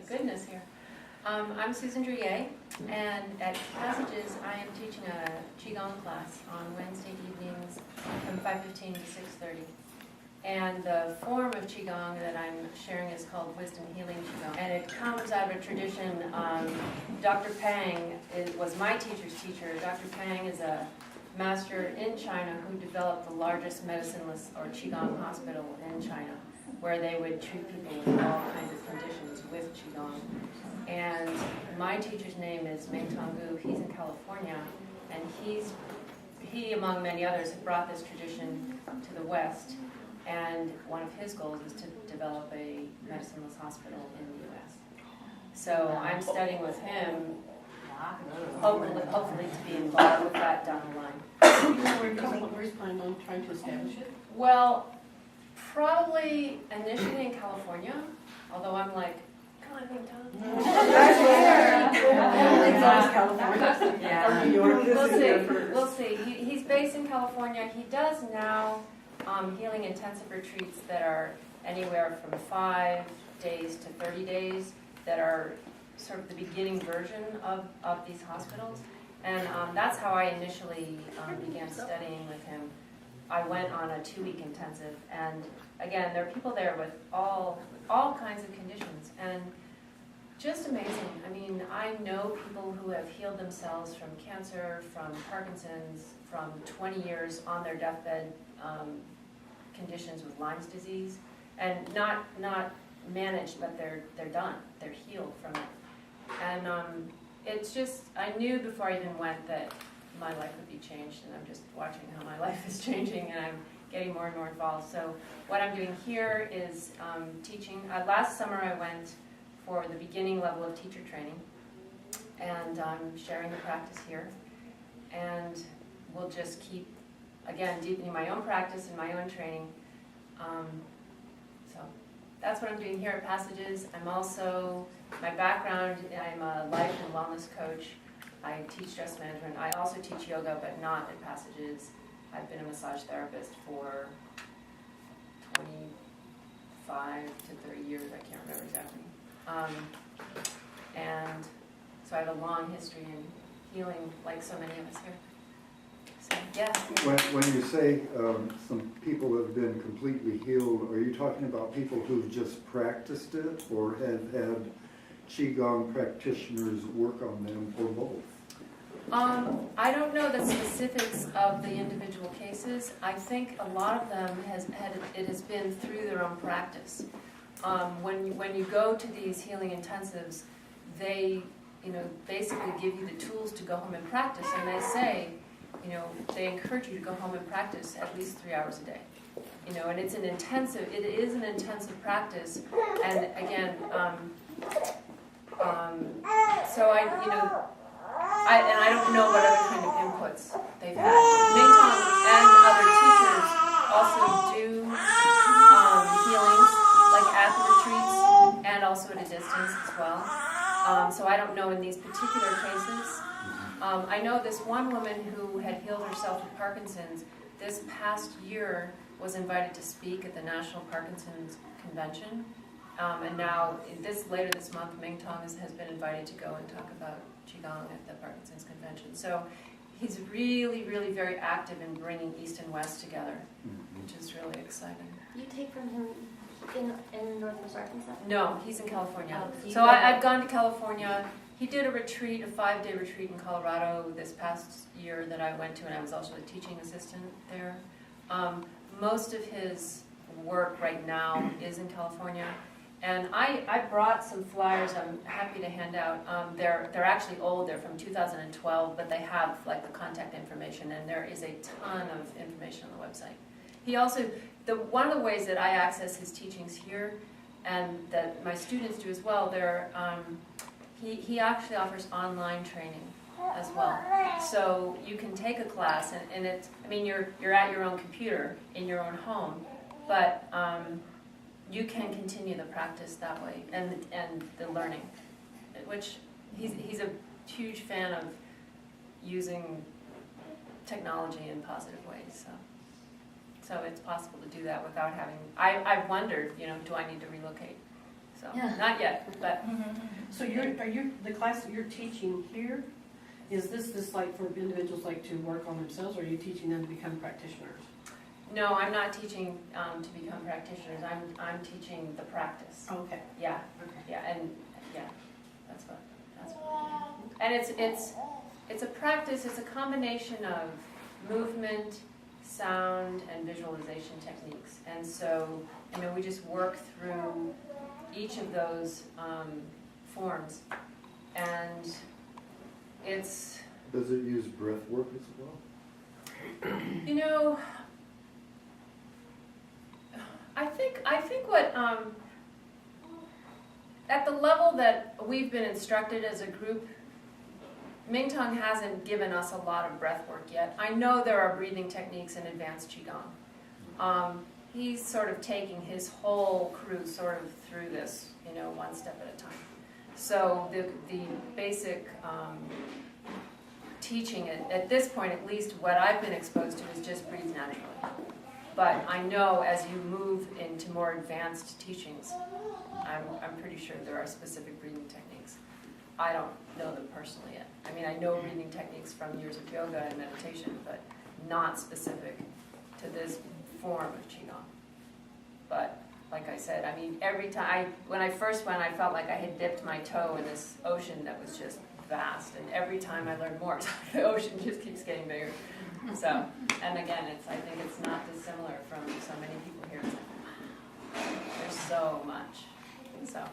goodness here. I'm Susan Drouilhet, and at Passages I am teaching a QiGong class on Wednesday evenings from 5:15 to 6:30. And the form of QiGong that I'm sharing is called Wisdom Healing QiGong. And it comes out of a tradition. Dr. Pang was my teacher's teacher. Dr. Pang is a master in China who developed the largest medicineless or QiGong hospital in China, where they would treat people with all kinds of conditions with QiGong. And my teacher's name is Meng Tonggu. He's in California, and he, among many others, have brought this tradition to the West. And one of his goals is to develop a medicineless hospital in the U.S. So I'm studying with him, hopefully to be involved with that down the line. Do you know where he's planning on trying to establish it? Well, probably initially in California, although I'm like, come on, Ming Tong. Yeah. New York. We'll see. He's based in California. He does now healing intensive retreats that are anywhere from 5 days to 30 days that are sort of the beginning version of these hospitals. And that's how I initially began studying with him. I went on a 2-week intensive, and again, there are people there with all kinds of conditions, and just amazing. I mean, I know people who have healed themselves from cancer, from Parkinson's, from 20 years on their deathbed conditions with Lyme's disease, and not managed, but they're done. They're healed from it. And it's just, I knew before I even went that my life would be changed, and I'm just watching how my life is changing, and I'm getting more and more involved. So what I'm doing here is teaching. Last summer I went for the beginning level of teacher training, and I'm sharing the practice here. And we'll just keep, again, deepening my own practice and my own training. So that's what I'm doing here at Passages. I'm also, my background, I'm a life and wellness coach. I teach stress management. I also teach yoga, but not at Passages. I've been a massage therapist for 25 to 30 years. I can't remember exactly. And so I have a long history in healing, like so many of us here. So, yeah. When you say some people have been completely healed, are you talking about people who've just practiced it, or have had QiGong practitioners work on them, or both? I don't know the specifics of the individual cases. I think a lot of them it has been through their own practice. When you go to these healing intensives, they basically give you the tools to go home and practice, and they say, they encourage you to go home and practice at least 3 hours a day. And it is an intensive practice, and again, so I don't know what other kind of inputs they've had. Ming Tong and other teachers also do healings, like at the retreats, and also at a distance as well. So I don't know in these particular cases. I know this one woman who had healed herself with Parkinson's this past year was invited to speak at the National Parkinson's Convention. And now, later this month, Ming Tong has been invited to go and talk about QiGong at the Parkinson's Convention. So he's really, really very active in bringing East and West together, which is really exciting. You take from him in Northwest Arkansas? No, he's in California. Oh, So I've gone to California. He did a retreat, a 5-day retreat in Colorado this past year that I went to, and I was also a teaching assistant there. Most of his work right now is in California. And I brought some flyers I'm happy to hand out. They're actually old, they're from 2012, but they have like the contact information, and there is a ton of information on the website. He also, one of the ways that I access his teachings here, and that my students do as well, he actually offers online training as well. So you can take a class, and you're at your own computer in your own home, but you can continue the practice that way, and the learning, which he's a huge fan of using technology in positive ways. So it's possible to do that without having. I've wondered, do I need to relocate? So, Yeah. not yet, but So the class that you're teaching here, is this like for individuals like to work on themselves, or are you teaching them to become practitioners? no, I'm not teaching to become practitioners. I'm teaching the practice. Okay. Yeah, Okay. yeah, and yeah, that's what. And it's a practice. It's a combination of movement, sound, and visualization techniques. And so, we just work through each of those forms, and it's. Does it use breath work as well? I think what at the level that we've been instructed as a group, Mingtong hasn't given us a lot of breath work yet. I know there are breathing techniques in advanced Qigong. He's sort of taking his whole crew sort of through this, one step at a time. So the basic teaching at this point, at least what I've been exposed to, is just breathe naturally. But I know as you move into more advanced teachings, I'm pretty sure there are specific breathing techniques. I don't know them personally yet. I know breathing techniques from years of yoga and meditation, but not specific to this form of Qigong. But like I said, every time, when I first went, I felt like I had dipped my toe in this ocean that was just vast. And every time I learned more, the ocean just keeps getting bigger. So, and again, I think it's not dissimilar from so many people here. It's like, wow, there's so much. So.